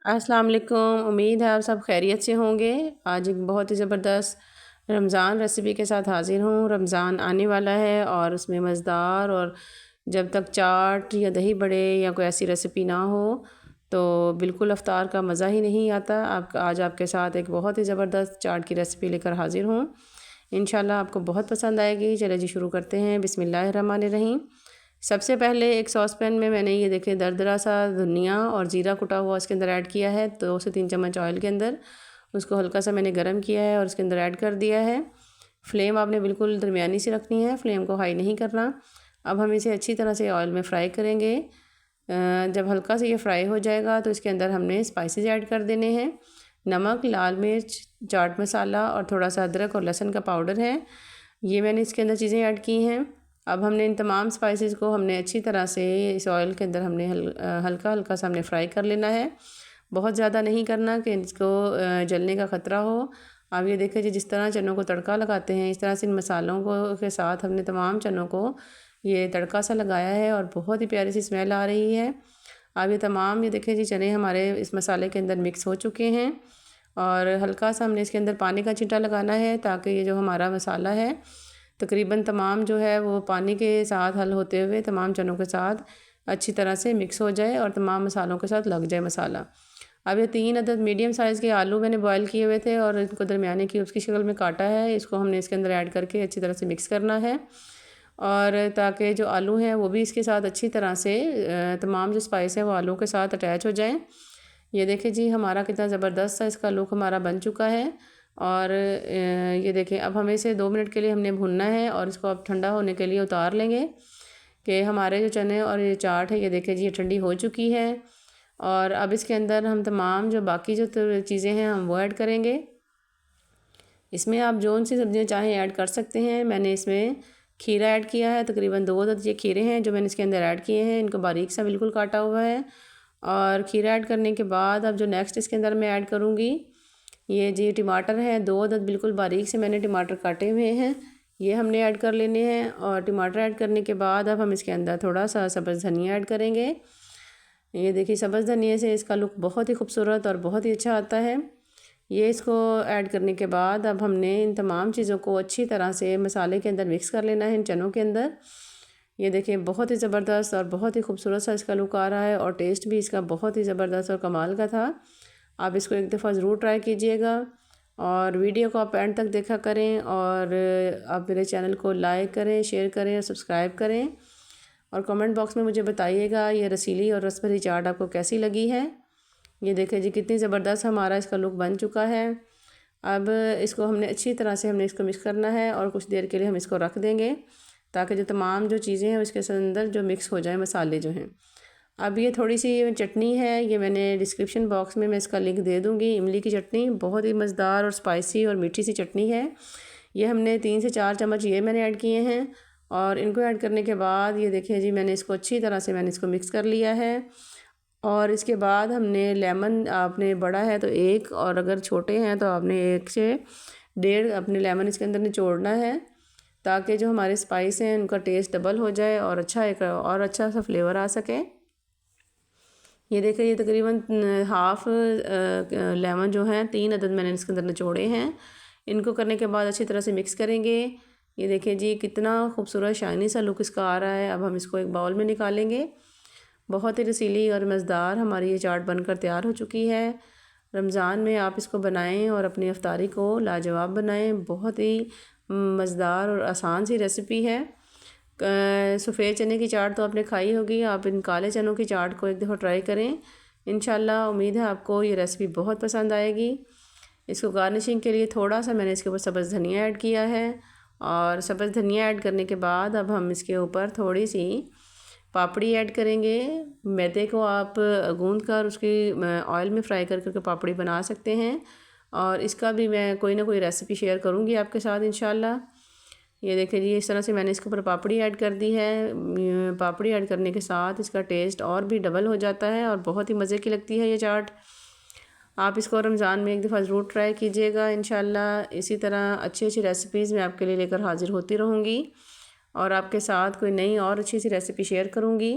अस्सलाम वालेकुम। उम्मीद है आप सब खैरियत से होंगे। आज एक बहुत ही ज़बरदस्त रमज़ान रेसिपी के साथ हाज़िर हूँ। रमज़ान आने वाला है और उसमें मज़ेदार और जब तक चाट या दही बड़े या कोई ऐसी रेसिपी ना हो तो बिल्कुल इफ्तार का मज़ा ही नहीं आता। आज आपके साथ एक बहुत ही ज़बरदस्त चाट की रेसिपी लेकर हाज़िर हूँ। इंशाल्लाह आपको बहुत पसंद आएगी। चलिए जी शुरू करते हैं। बिस्मिल्लाहिर्रहमानिर्रहीम। सबसे पहले एक सॉस पैन में मैंने ये देखिए दरदरा सा धनिया और ज़ीरा कुटा हुआ इसके अंदर ऐड किया है। 2 से 3 चम्मच ऑयल के अंदर उसको हल्का सा मैंने गरम किया है और उसके अंदर ऐड कर दिया है। फ्लेम आपने बिल्कुल दरमियानी सी रखनी है, फ्लेम को हाई नहीं करना। अब हम इसे अच्छी तरह से ऑयल में फ्राई करेंगे। जब हल्का सा ये फ्राई हो जाएगा तो इसके अंदर हमने स्पाइसेस ऐड कर देने हैं। नमक, लाल मिर्च, चाट मसाला और थोड़ा सा अदरक और लहसुन का पाउडर है। ये मैंने इसके अंदर चीज़ें ऐड की हैं। अब हमने इन तमाम स्पाइसेस को हमने अच्छी तरह से इस ऑयल के अंदर हमने हल्का हल्का सा हमने फ्राई कर लेना है। बहुत ज़्यादा नहीं करना कि इसको जलने का ख़तरा हो। अब ये देखिए जी जिस तरह चनों को तड़का लगाते हैं इस तरह से इन मसालों को के साथ हमने तमाम चनों को ये तड़का सा लगाया है और बहुत ही प्यारी सी स्मेल आ रही है। अब ये देखिए जी चने हमारे इस मसाले के अंदर मिक्स हो चुके हैं और हल्का सा हमने इसके अंदर पानी का छींटा लगाना है ताकि ये जो हमारा मसाला है तकरीबन तमाम जो है वो पानी के साथ हल होते हुए तमाम चनों के साथ अच्छी तरह से मिक्स हो जाए और तमाम मसालों के साथ लग जाए मसाला। अब ये 3 अदद मीडियम साइज़ के आलू मैंने बॉयल किए हुए थे और इनको दरमियाने क्यूब्स की शक्ल में काटा है। इसको हमने इसके अंदर ऐड करके अच्छी तरह से मिक्स करना है और ताकि जो आलू हैं वो भी इसके साथ अच्छी तरह से तमाम जो स्पाइस है वो आलू के साथ अटैच हो जाएँ। ये देखिए जी हमारा कितना ज़बरदस्त सा इसका लुक हमारा बन चुका है। और ये देखें अब हमें इसे 2 मिनट के लिए हमने भूनना है और इसको अब ठंडा होने के लिए उतार लेंगे कि हमारे जो चने और ये चाट है ये देखें जी ये ठंडी हो चुकी है। और अब इसके अंदर हम तमाम जो बाकी जो चीज़ें हैं हम वो ऐड करेंगे। इसमें आप जौन सी सब्ज़ियाँ चाहें ऐड कर सकते हैं। मैंने इसमें खीरा ऐड किया है, तकरीबन 2 अदद ये खीरे हैं जो मैंने इसके अंदर ऐड किए हैं। इनको बारीक सा बिल्कुल काटा हुआ है। और खीरा ऐड करने के बाद अब जो नेक्स्ट इसके अंदर मैं ऐड करूँगी ये जी टमाटर है, 2 अदद बिल्कुल बारीक से मैंने टमाटर काटे हुए हैं, ये हमने ऐड कर लेने हैं। और टमाटर ऐड करने के बाद अब हम इसके अंदर थोड़ा सा सब्ज़ धनिया ऐड करेंगे। ये देखिए सब्ज़ धनिया से इसका लुक बहुत ही खूबसूरत और बहुत ही अच्छा आता है। ये इसको ऐड करने के बाद अब हमने इन तमाम चीज़ों को अच्छी तरह से मसाले के अंदर मिक्स कर लेना है इन चनों के अंदर। ये देखिए बहुत ही ज़बरदस्त और बहुत ही खूबसूरत सा इसका लुक आ रहा है और टेस्ट भी इसका बहुत ही ज़बरदस्त और कमाल का था। आप इसको एक दफ़ा ज़रूर ट्राई कीजिएगा और वीडियो को आप एंड तक देखा करें और आप मेरे चैनल को लाइक करें, शेयर करें और सब्सक्राइब करें और कमेंट बॉक्स में मुझे बताइएगा ये रसीली और रस भरी चाट आपको कैसी लगी है। ये देखिए जी कितनी ज़बरदस्त हमारा इसका लुक बन चुका है। अब इसको हमने अच्छी तरह से हमने इसको मिक्स करना है और कुछ देर के लिए हम इसको रख देंगे ताकि जो तमाम जो चीज़ें हैं उसके अंदर जो मिक्स हो जाए मसाले जो हैं। अब ये थोड़ी सी चटनी है, ये मैंने डिस्क्रिप्शन बॉक्स में मैं इसका लिंक दे दूँगी। इमली की चटनी बहुत ही मज़ेदार और स्पाइसी और मीठी सी चटनी है। ये हमने 3 से 4 चम्मच ये मैंने ऐड किए हैं और इनको ऐड करने के बाद ये देखिए जी मैंने इसको अच्छी तरह से मैंने इसको मिक्स कर लिया है। और इसके बाद हमने लेमन आपने बड़ा है तो 1 और अगर छोटे हैं तो आपने 1 से 1.5 अपने लेमन इसके अंदर निचोड़ना है ताकि जो हमारे स्पाइस हैं उनका टेस्ट डबल हो जाए और अच्छा सा फ्लेवर आ सके। ये देखिए ये तकरीबन हाफ़ लेमन जो है 3 अदद मैंने इसके अंदर निचोड़े हैं। इनको करने के बाद अच्छी तरह से मिक्स करेंगे। ये देखिए जी कितना खूबसूरत शाइनी सा लुक इसका आ रहा है। अब हम इसको एक बाउल में निकालेंगे। बहुत ही रसीली और मज़ेदार हमारी ये चाट बनकर तैयार हो चुकी है। रमज़ान में आप इसको बनाएं और अपनी इफ्तारी को लाजवाब बनाएं। बहुत ही मज़ेदार और आसान सी रेसिपी है। सफ़ेद चने की चाट तो आपने खाई होगी, आप इन काले चनों की चाट को एक दफ़ा ट्राई करें। इंशाल्लाह उम्मीद है आपको ये रेसिपी बहुत पसंद आएगी। इसको गार्निशिंग के लिए थोड़ा सा मैंने इसके ऊपर सब्ज़ धनिया ऐड किया है और सब्ज़ धनिया ऐड करने के बाद अब हम इसके ऊपर थोड़ी सी पापड़ी ऐड करेंगे। मैदे को आप गूंद कर उसकी ऑयल में फ्राई करके पापड़ी बना सकते हैं और इसका भी मैं कोई ना कोई रेसिपी शेयर करूँगी आपके साथ इंशाल्लाह। ये देखिए जी इस तरह से मैंने इसके ऊपर पापड़ी ऐड कर दी है। पापड़ी ऐड करने के साथ इसका टेस्ट और भी डबल हो जाता है और बहुत ही मज़े की लगती है ये चाट। आप इसको रमज़ान में एक दफ़ा ज़रूर ट्राई कीजिएगा इंशाल्लाह। इसी तरह अच्छी अच्छी रेसिपीज़ मैं आपके लिए लेकर हाज़िर होती रहूँगी और आपके साथ कोई नई और अच्छी सी रेसिपी शेयर करूँगी।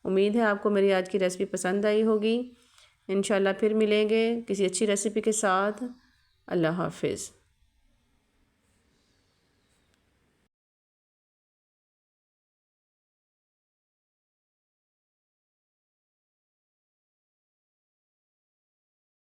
उम्मीद है आपको मेरी आज की रेसिपी पसंद आई होगी। इंशाल्लाह फिर मिलेंगे किसी अच्छी रेसिपी के साथ। अल्लाह हाफिज़।